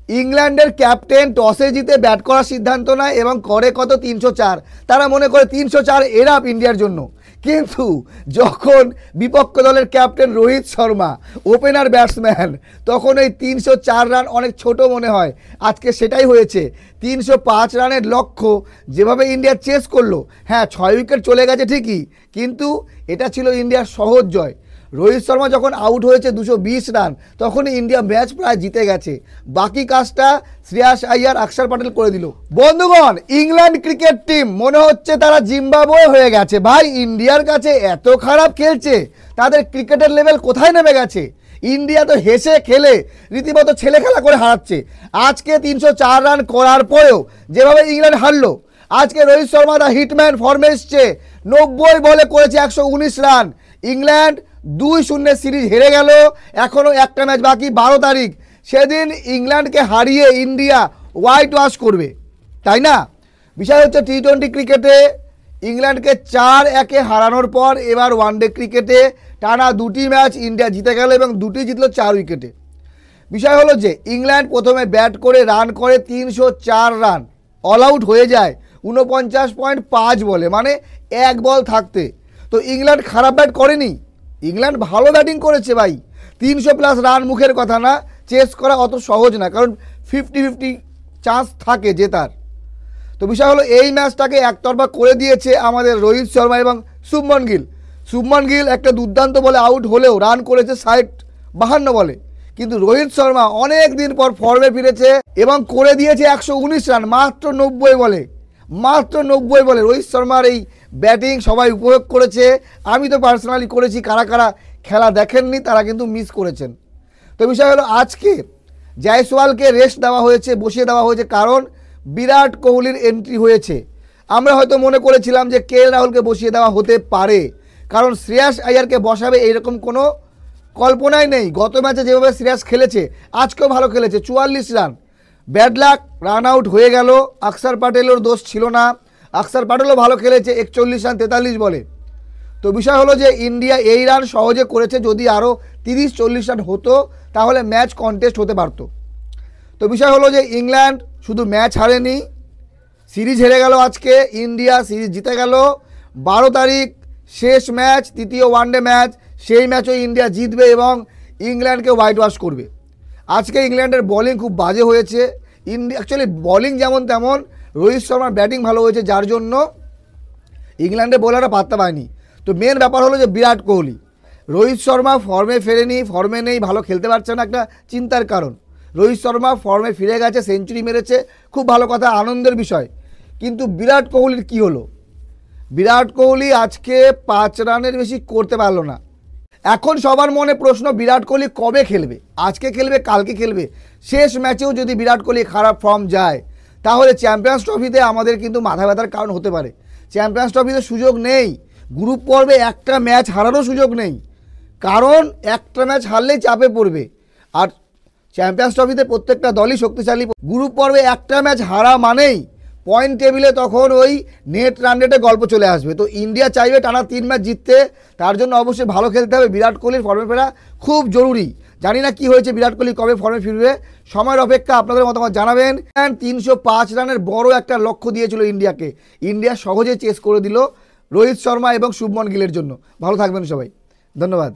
ইংল্যান্ডের ক্যাপ্টেন টসে জিতে ব্যাট করার সিদ্ধান্ত নেয় এবং করে কত 304। তারা মনে করে 304 এরাপ ইন্ডিয়ার জন্য। কিন্তু যখন বিপক্ষ দলের captain Rohit Sharma opener batsman, তখন এই 304 রান অনেক ছোট মনে হয়। আজকে সেটাই হয়েছে। 305 রানের লক্ষ্য যেভাবে ইন্ডিয়া চেস করলো, হ্যাঁ 6 উইকেট চলে গেছে ঠিকই, কিন্তু এটা ছিল ইন্ডিয়ার সহজ জয়। রোহিত শর্মা যখন আউট হয়েছে 220 রান, তখনই ইন্ডিয়া ম্যাচ প্রায় জিতে গেছে। বাকি কাজটা শ্রেয়াস আইয়ার, অক্ষর প্যাটেল করে দিল। বন্ধুগণ, ইংল্যান্ড ক্রিকেট টিম মনে হচ্ছে তারা জিম্বাবুয়ে হয়ে গেছে। ভাই, ইন্ডিয়ার কাছে এত খারাপ খেলছে, তাদের ক্রিকেটের লেভেল কোথায় নেমে গেছে। ইন্ডিয়া তো হেসে খেলে রীতিমতো ছেলে খেলা করে হারাচ্ছে। আজকে 304 রান করার পরেও যেভাবে ইংল্যান্ড হারলো, আজকে রোহিত শর্মা দা হিটম্যান ফর্মে এসছে, 90 বলে করেছে 119 রান। ইংল্যান্ড 2-0 সিরিজ হেরে গেল। এখনও একটা ম্যাচ বাকি, 12 তারিখ। সেদিন ইংল্যান্ডকে হারিয়ে ইন্ডিয়া হোয়াইট ওয়াশ করবে, তাই না? বিষয় হচ্ছে টি-20 ক্রিকেটে ইংল্যান্ডকে 4-1 হারানোর পর এবার ওয়ানডে ক্রিকেটে টানা 2টি ম্যাচ ইন্ডিয়া জিতে গেল এবং 2টি জিতলো 4 উইকেটে। বিষয় হলো যে ইংল্যান্ড প্রথমে ব্যাট করে রান করে 304 রান, অল আউট হয়ে যায় 49.5 বলে, মানে 1 বল থাকতে। তো ইংল্যান্ড খারাপ ব্যাট করেনি, ইংল্যান্ড ভালো ব্যাটিং করেছে ভাই। 300+ রান মুখের কথা না, চেস করা অত সহজ না, কারণ 50-50 চান্স থাকে জেতার। তো বিষয় হলো এই ম্যাচটাকে একতরফা করে দিয়েছে আমাদের রোহিত শর্মা এবং শুভমন গিল। শুভমন গিল একটা দুর্দান্ত বলে আউট হলেও রান করেছে 52 বলে, কিন্তু রোহিত শর্মা অনেক দিন পর ফর্মে ফিরেছে এবং করে দিয়েছে 119 রান মাত্র 90 বলে। মাত্র 90 বলে রোহিত শর্মার এই ব্যাটিং সবাই উপভোগ করেছে। আমি তো পার্সোনালি করেছি, কারা কারা খেলা দেখেননি তারা কিন্তু মিস করেছেন। তো বিষয় হলো আজকে জয়সওয়ালকে রেস্ট দেওয়া হয়েছে, বসিয়ে দেওয়া হয়েছে, কারণ বিরাট কোহলির এন্ট্রি হয়েছে। আমরা হয়তো মনে করেছিলাম যে কে রাহুলকে বসিয়ে দেওয়া হতে পারে, কারণ শ্রেয়াস আইয়ারকে বসাবে এইরকম কোনো কল্পনাই নেই। গত ম্যাচে যেভাবে শ্রেয়াস খেলেছে, আজকেও ভালো খেলেছে, 44 run. Bad luck, run out হয়ে গেল। অক্ষর প্যাটেলের দোষ ছিল না, অক্ষর প্যাটেলও ভালো খেলেছে, 41 রান 43 বলে। তো বিষয় হলো যে ইন্ডিয়া এই রান সহজে করেছে, যদি আরও 30-40 রান হতো তাহলে ম্যাচ কন্টেস্ট হতে পারত। তো বিষয় হলো যে ইংল্যান্ড শুধু ম্যাচ হারেনি, সিরিজ হেরে গেল। আজকে ইন্ডিয়া সিরিজ জিতে গেল। 12 তারিখ শেষ ম্যাচ, তৃতীয় ওয়ানডে ম্যাচ, সেই ম্যাচও ইন্ডিয়া জিতবে এবং ইংল্যান্ডকে হোয়াইট ওয়াশ করবে। আজকে ইংল্যান্ডের বোলিং খুব বাজে হয়েছে। ইন্ডিয়া অ্যাকচুয়ালি বোলিং যেমন তেমন, রোহিত শর্মার ব্যাটিং ভালো হয়েছে, যার জন্য ইংল্যান্ডের বোলাররা পাত্তা পায়নি। তো মেন ব্যাপার হলো যে বিরাট কোহলি, রোহিত শর্মা ফর্মে ফেরেনি, ফর্মে নেই, ভালো খেলতে পারছে না, একটা চিন্তার কারণ। রোহিত শর্মা ফর্মে ফিরে গেছে, সেঞ্চুরি মেরেছে, খুব ভালো কথা, আনন্দের বিষয়। কিন্তু বিরাট কোহলির কি হলো? বিরাট কোহলি আজকে 5 রানের বেশি করতে পারলো না। এখন সবার মনে প্রশ্ন, বিরাট কোহলি কবে খেলবে? আজকে খেলবে, কালকে খেলবে? শেষ ম্যাচেও যদি বিরাট কোহলি খারাপ ফর্ম যায়, তাহলে চ্যাম্পিয়ন্স ট্রফিতে আমাদের কিন্তু মাথা ব্যথার কারণ হতে পারে। চ্যাম্পিয়ন্স ট্রফিতে সুযোগ নেই, গ্রুপ পর্বে একটা ম্যাচ হারারও সুযোগ নেই, কারণ একটা ম্যাচ হারলেই চাপে পড়বে। আর চ্যাম্পিয়ন্স ট্রফিতে প্রত্যেকটা দলই শক্তিশালী। গ্রুপ পর্বে একটা ম্যাচ হারা মানেই পয়েন্ট টেবিলে তখন ওই নেট রান রেটে গল্প চলে আসবে। তো ইন্ডিয়া চাইবে টানা 3 ম্যাচ জিততে, তার জন্য অবশ্যই ভালো খেলতে হবে। বিরাট কোহলির ফর্মে ফেরা খুব জরুরি। জানি না কি হয়েছে, বিরাট কোহলি কবে ফর্মে ফিরবে, সময়ের অপেক্ষা। আপনাদের মতামত জানাবেন। 305 রানের বড় একটা লক্ষ্য দিয়েছিল ইন্ডিয়াকে, ইন্ডিয়া সহজে চেস করে দিল রোহিত শর্মা এবং শুভমন গিলের জন্য। ভালো থাকবেন সবাই, ধন্যবাদ।